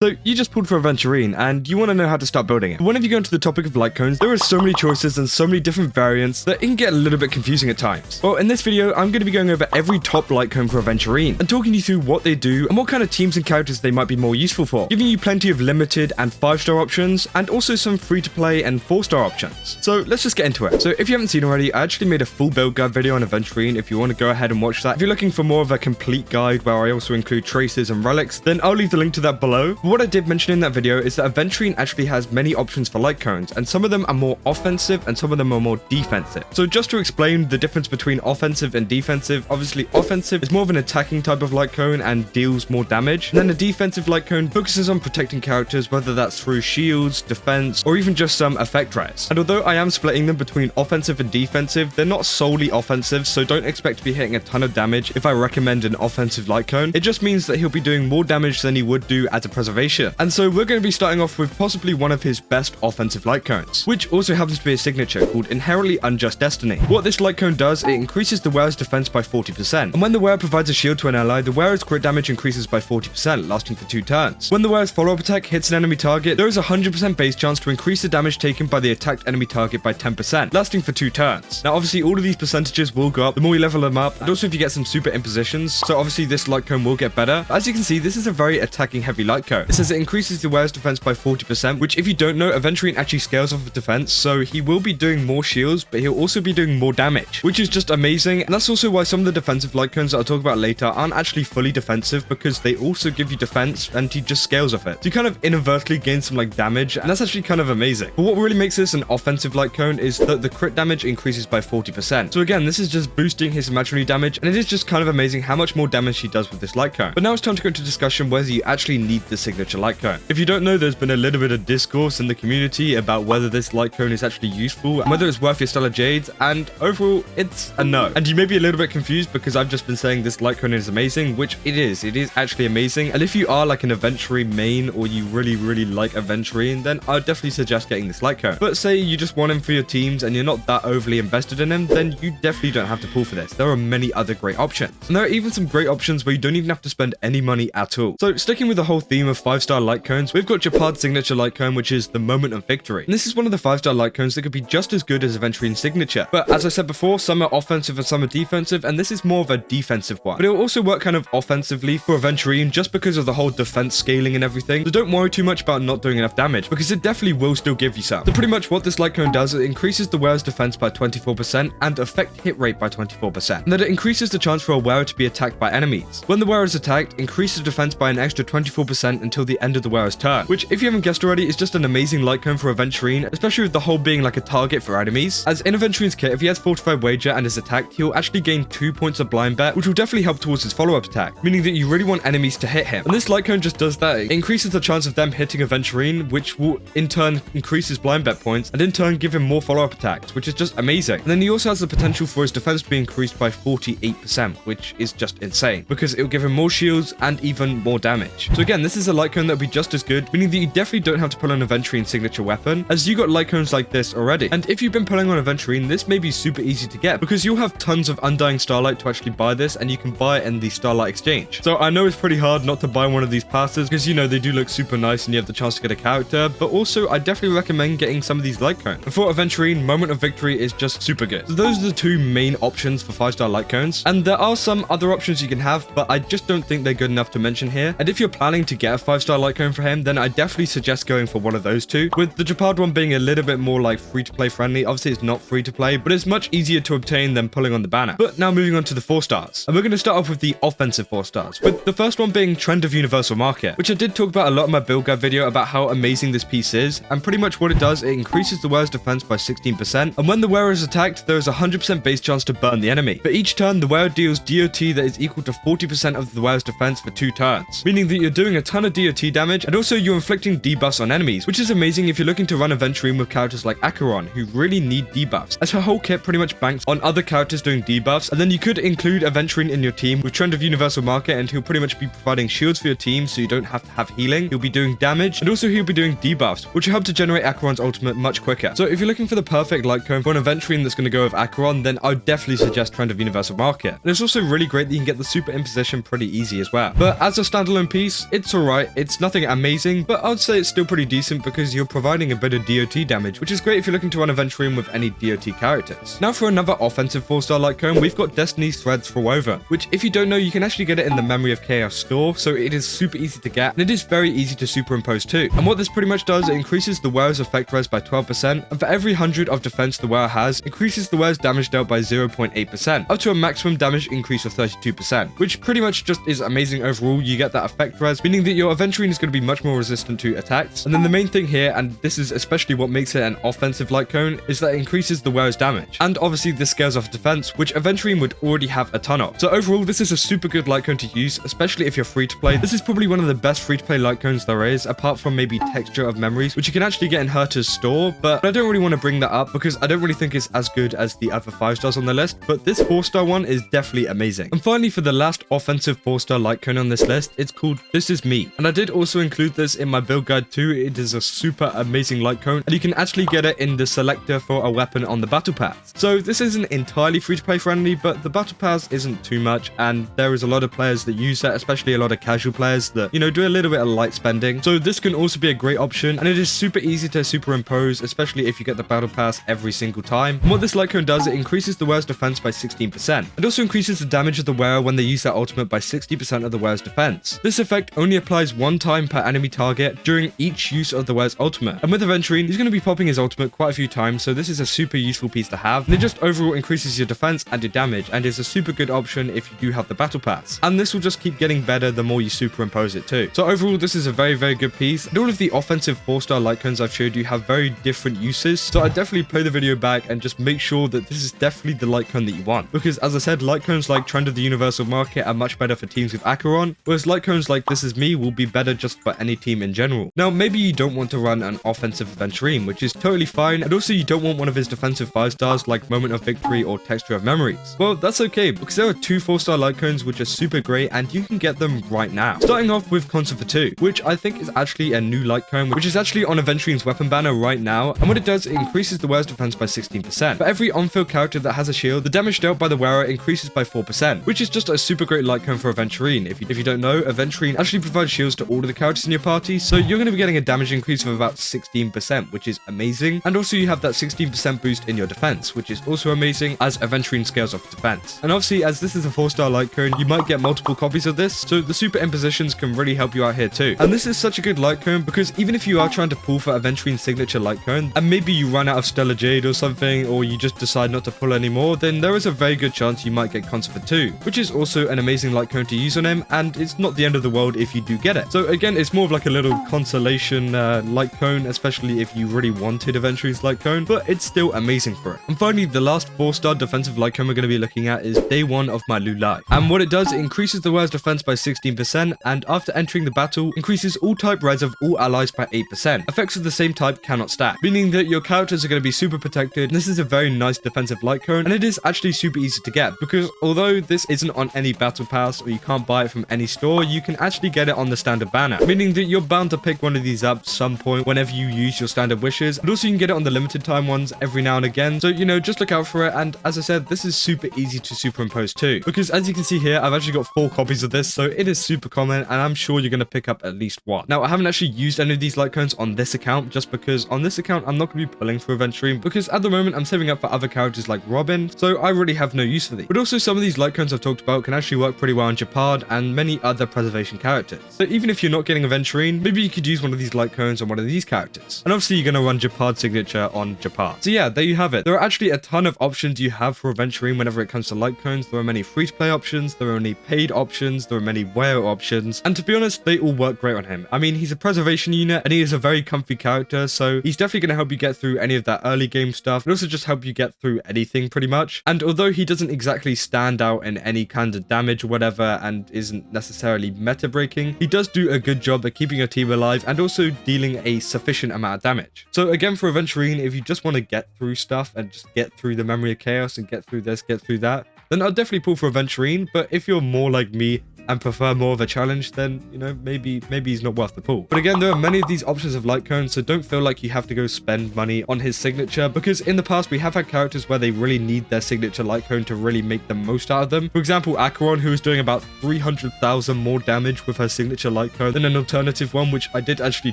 So you just pulled for Aventurine and you want to know how to start building it. But whenever you go into the topic of light cones, there are so many choices and so many different variants that it can get a little bit confusing at times. Well, in this video, I'm going to be going over every top light cone for Aventurine and talking you through what they do and what kind of teams and characters they might be more useful for, giving you plenty of limited and 5-star options and also some free-to-play and 4-star options. So let's just get into it. So if you haven't seen already, I actually made a full build guide video on Aventurine. If you want to go ahead and watch that. If you're looking for more of a complete guide where I also include traces and relics, then I'll leave the link to that below. But what I did mention in that video is that Aventurine actually has many options for light cones, and some of them are more offensive and some of them are more defensive. So just to explain the difference between offensive and defensive, obviously offensive is more of an attacking type of light cone and deals more damage, and then a defensive light cone focuses on protecting characters, whether that's through shields, defense, or even just some effect res. And although I am splitting them between offensive and defensive, they're not solely offensive, so don't expect to be hitting a ton of damage if I recommend an offensive light cone. It just means that he'll be doing more damage than he would do as a preservation. And so we're going to be starting off with possibly one of his best offensive light cones, which also happens to be a signature called Inherently Unjust Destiny. What this light cone does, it increases the wearer's defense by 40%. And when the wearer provides a shield to an ally, the wearer's crit damage increases by 40%, lasting for 2 turns. When the wearer's follow-up attack hits an enemy target, there is a 100% base chance to increase the damage taken by the attacked enemy target by 10%, lasting for 2 turns. Now obviously all of these percentages will go up the more you level them up, and also if you get some super impositions, so obviously this light cone will get better. But as you can see, this is a very attacking heavy light cone. It says it increases the wearer's defense by 40%, which if you don't know, Aventurine actually scales off of defense, so he will be doing more shields, but he'll also be doing more damage, which is just amazing. And that's also why some of the defensive light cones that I'll talk about later aren't actually fully defensive, because they also give you defense and he just scales off it. So you kind of inadvertently gain some like damage, and that's actually kind of amazing. But what really makes this an offensive light cone is that the crit damage increases by 40%. So again, this is just boosting his imaginary damage, and it is just kind of amazing how much more damage he does with this light cone. But now it's time to go into discussion whether you actually need the signature light cone. If you don't know, there's been a little bit of discourse in the community about whether this light cone is actually useful and whether it's worth your stellar jades, and overall it's a no. And you may be a little bit confused because I've just been saying this light cone is amazing, which it is actually amazing. And if you are like an Aventurine main or you really like Aventurine, then I would definitely suggest getting this light cone. But say you just want him for your teams and you're not that overly invested in him, then you definitely don't have to pull for this. There are many other great options, and there are even some great options where you don't even have to spend any money at all. So sticking with the whole theme of 5-star light cones, we've got Japard's signature light cone, which is the Moment of Victory. And this is one of the 5-star light cones that could be just as good as Aventurine's signature. But as I said before, some are offensive and some are defensive, and this is more of a defensive one. But it will also work kind of offensively for Aventurine just because of the whole defense scaling and everything. So don't worry too much about not doing enough damage, because it definitely will still give you some. So pretty much what this light cone does, it increases the wearer's defense by 24% and effect hit rate by 24%. And that it increases the chance for a wearer to be attacked by enemies. When the wearer is attacked, increases defense by an extra 24% until the end of the wearer's turn, which if you haven't guessed already is just an amazing light cone for Aventurine, especially with the whole being like a target for enemies. As in Aventurine's kit, if he has Fortified Wager and is attacked, he'll actually gain 2 points of blind bet, which will definitely help towards his follow-up attack, meaning that you really want enemies to hit him. And this light cone just does that. It increases the chance of them hitting Aventurine, which will in turn increase his blind bet points and in turn give him more follow-up attacks, which is just amazing. And then he also has the potential for his defense to be increased by 48%, which is just insane because it will give him more shields and even more damage. So again, this is a light cone that will be just as good, meaning that you definitely don't have to pull an Aventurine signature weapon, as you got light cones like this already. And if you've been pulling on Aventurine, this may be super easy to get because you'll have tons of Undying Starlight to actually buy this, and you can buy it in the Starlight Exchange. So I know it's pretty hard not to buy one of these passes because, you know, they do look super nice and you have the chance to get a character, but also I definitely recommend getting some of these light cones. And for Aventurine, Moment of Victory is just super good. So those are the 2 main options for 5-star light cones, and there are some other options you can have, but I just don't think they're good enough to mention here. And if you're planning to get a 5-star light cone for him, then I definitely suggest going for one of those 2, with the Japard one being a little bit more like free-to-play friendly. Obviously it's not free-to-play, but it's much easier to obtain than pulling on the banner. But now moving on to the 4-stars, and we're going to start off with the offensive 4-stars, with the first one being Trend of Universal Market, which I did talk about a lot in my build guide video about how amazing this piece is. And pretty much what it does, it increases the wearer's defense by 16%, and when the wearer is attacked, there is a 100% base chance to burn the enemy. For each turn, the wearer deals DOT that is equal to 40% of the wearer's defense for 2 turns, meaning that you're doing a ton of DOT damage, and also you're inflicting debuffs on enemies, which is amazing if you're looking to run Aventurine with characters like Acheron, who really need debuffs, as her whole kit pretty much banks on other characters doing debuffs. And then you could include Aventurine in your team with Trend of Universal Market, and he'll pretty much be providing shields for your team so you don't have to have healing. He'll be doing damage, and also he'll be doing debuffs, which will help to generate Acheron's ultimate much quicker. So if you're looking for the perfect light cone for an Aventurine that's going to go with Acheron, then I would definitely suggest Trend of Universal Market. And it's also really great that you can get the super imposition pretty easy as well. But as a standalone piece, it's alright. It's nothing amazing, but I'd say it's still pretty decent because you're providing a bit of DOT damage, which is great if you're looking to run Aventurine with any DOT characters. Now for another offensive 4-star light cone, we've got Destiny's Threads Forewoven, which if you don't know, you can actually get it in the Memory of Chaos store, so it is super easy to get, and it is very easy to superimpose too. And what this pretty much does, it increases the wearer's effect res by 12%, and for every 100 of defense the wearer has, increases the wearer's damage dealt by 0.8%, up to a maximum damage increase of 32%, which pretty much just is amazing overall. You get that effect res, meaning that your Aventurine is going to be much more resistant to attacks. And then the main thing here, and this is especially what makes it an offensive light cone, is that it increases the wearer's damage. And obviously this scales off defense, which Aventurine would already have a ton of. So overall, this is a super good light cone to use, especially if you're free to play. This is probably one of the best free to play light cones there is, apart from maybe Texture of Memories, which you can actually get in Herta's store, but I don't really want to bring that up because I don't really think it's as good as the other 5-stars on the list, but this 4-star one is definitely amazing. And finally, for the last offensive 4-star light cone on this list, it's called This Is Me. And I did also include this in my build guide too. It is a super amazing light cone, and you can actually get it in the selector for a weapon on the battle pass. So this isn't entirely free to play friendly, but the battle pass isn't too much, and there is a lot of players that use that, especially a lot of casual players that, you know, do a little bit of light spending. So this can also be a great option, and it is super easy to superimpose, especially if you get the battle pass every single time. And what this light cone does, it increases the wearer's defense by 16%. It also increases the damage of the wearer when they use their ultimate by 60% of the wearer's defense. This effect only applies one time per enemy target during each use of the wearer's ultimate. And with Aventurine, he's going to be popping his ultimate quite a few times, so this is a super useful piece to have. And it just overall increases your defense and your damage, and is a super good option if you do have the battle pass. And this will just keep getting better the more you superimpose it too. So overall, this is a very, very good piece. And all of the offensive 4-star light cones I've showed you have very different uses, so I definitely play the video back and just make sure that this is definitely the light cone that you want. Because as I said, light cones like Trend of the Universal Market are much better for teams with Acheron, whereas light cones like This Is Me will be better just for any team in general. Now, maybe you don't want to run an offensive Aventurine, which is totally fine, and also you don't want one of his defensive 5-stars like Moment of Victory or Texture of Memories. Well, that's okay, because there are 2 4-star light cones which are super great, and you can get them right now. Starting off with Concert for 2, which I think is actually a new light cone, which is actually on Aventurine's weapon banner right now, and what it does, it increases the wearer's defense by 16%. For every on-field character that has a shield, the damage dealt by the wearer increases by 4%, which is just a super great light cone for Aventurine. If you don't know, Aventurine actually provides shields to all of the characters in your party, so you're going to be getting a damage increase of about 16%, which is amazing. And also you have that 16% boost in your defense, which is also amazing as Aventurine scales off defense. And obviously, as this is a 4-star light cone, you might get multiple copies of this, so the super impositions can really help you out here too. And this is such a good light cone because even if you are trying to pull for Aventurine's signature light cone, and maybe you run out of Stellar Jade or something, or you just decide not to pull anymore, then there is a very good chance you might get Concert for 2, which is also an amazing light cone to use on him, and it's not the end of the world if you do get it. So again, it's more of like a little consolation light cone, especially if you really wanted Aventurine's light cone, but it's still amazing for it. And finally, the last 4-star defensive light cone we're going to be looking at is Day 1 of My Lulai. And what it does, it increases the wearer's defense by 16%, and after entering the battle, increases all type res of all allies by 8%. Effects of the same type cannot stack, meaning that your characters are going to be super protected. And this is a very nice defensive light cone, and it is actually super easy to get, because although this isn't on any battle pass or you can't buy it from any store, you can actually get it on the standard banner, meaning that you're bound to pick one of these up some point whenever you use your standard wishes. And also you can get it on the limited time ones every now and again, so you know, just look out for it. And as I said, this is super easy to superimpose too, because as you can see here, I've actually got 4 copies of this, so it is super common, and I'm sure you're going to pick up at least one. Now, I haven't actually used any of these light cones on this account, just because on this account I'm not going to be pulling for Aventurine, because at the moment I'm saving up for other characters like Robin, so I really have no use for these. But also some of these light cones I've talked about can actually work pretty well on Japard and many other preservation characters. So even if you're not getting Aventurine, maybe you could use one of these light cones on one of these characters. And obviously you're going to run Japard signature on Japard. So yeah, there you have it. There are actually a ton of options you have for Aventurine whenever it comes to light cones. There are many free-to-play options, there are many paid options, there are many wear options, and to be honest, they all work great on him. I mean, he's a preservation unit, and he is a very comfy character, so he's definitely going to help you get through any of that early game stuff, and also just help you get through anything pretty much. And although he doesn't exactly stand out in any kind of damage or whatever, and isn't necessarily meta breaking, he does do a good job at keeping your team alive and also dealing a sufficient amount of damage. So again, for Aventurine, if you just want to get through stuff and just get through the Memory of Chaos and get through this, get through that, then I'll definitely pull for Aventurine. But if you're more like me and prefer more of a challenge, then, you know, maybe he's not worth the pull. But again, there are many of these options of light cones, so don't feel like you have to go spend money on his signature, because in the past, we have had characters where they really need their signature light cone to really make the most out of them. For example, Acheron, who is doing about 300,000 more damage with her signature light cone than an alternative one, which I did actually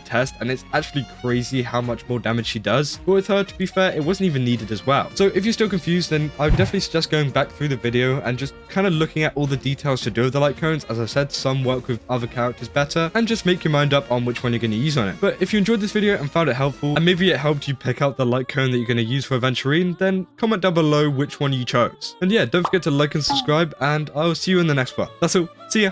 test, and it's actually crazy how much more damage she does. But with her, to be fair, it wasn't even needed as well. So if you're still confused, then I would definitely suggest going back through the video and just kind of looking at all the details to do with the light cones. As I said, some work with other characters better, and just make your mind up on which one you're going to use on it. But if you enjoyed this video and found it helpful, and maybe it helped you pick out the light cone that you're going to use for Aventurine, then comment down below which one you chose. And yeah, don't forget to like and subscribe, and I'll see you in the next one. That's all. See ya!